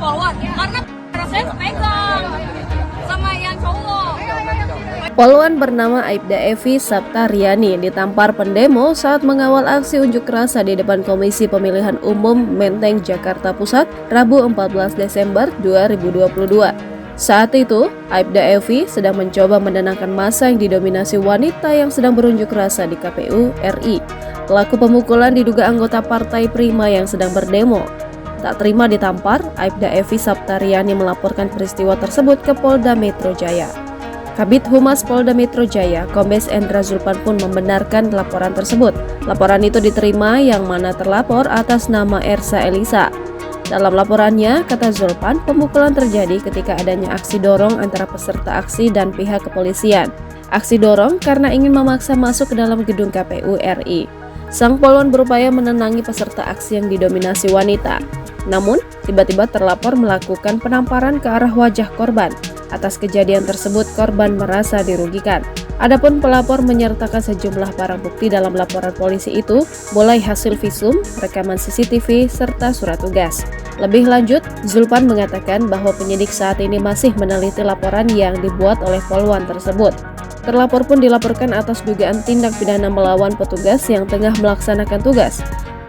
poluan karena saya kepegang sama yang cowok. Poluan bernama Aibda Evi Saptaryani ditampar pendemo saat mengawal aksi unjuk rasa di depan Komisi Pemilihan Umum Menteng, Jakarta Pusat, Rabu 14 Desember 2022. Saat itu, Aibda Evi sedang mencoba menenangkan massa yang didominasi wanita yang sedang berunjuk rasa di KPU RI. Pelaku pemukulan diduga anggota Partai Prima yang sedang berdemo. Tak terima ditampar, Aibda Evi Saptaryani melaporkan peristiwa tersebut ke Polda Metro Jaya. Kabid Humas Polda Metro Jaya, Kombes Endra Zulpan pun membenarkan laporan tersebut. Laporan itu diterima yang mana terlapor atas nama Ersa Elisa. Dalam laporannya, kata Zulpan, pemukulan terjadi ketika adanya aksi dorong antara peserta aksi dan pihak kepolisian. Aksi dorong karena ingin memaksa masuk ke dalam gedung KPU RI. Sang poluan berupaya menenangi peserta aksi yang didominasi wanita. Namun, tiba-tiba terlapor melakukan penamparan ke arah wajah korban. Atas kejadian tersebut, korban merasa dirugikan. Adapun pelapor menyertakan sejumlah barang bukti dalam laporan polisi itu, mulai hasil visum, rekaman CCTV, serta surat tugas. Lebih lanjut, Zulpan mengatakan bahwa penyidik saat ini masih meneliti laporan yang dibuat oleh poluan tersebut. Terlapor pun dilaporkan atas dugaan tindak pidana melawan petugas yang tengah melaksanakan tugas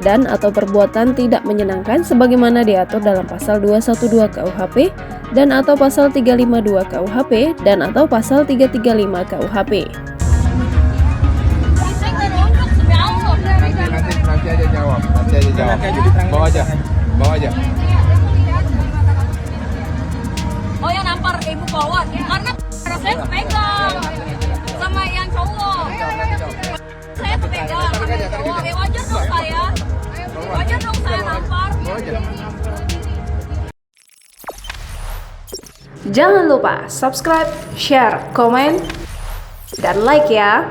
dan atau perbuatan tidak menyenangkan sebagaimana diatur dalam pasal 212 KUHP dan atau pasal 352 KUHP dan atau pasal 335 KUHP. Nanti aja jawab. Bawa aja. Oh, yang nampar ibu poluan karena saya kepegang sama yang cowok. Saya kepegang sama yang cowok. Wajar dong saya. Wajar dong saya nampar. Jangan lupa subscribe, share, komen, dan like ya.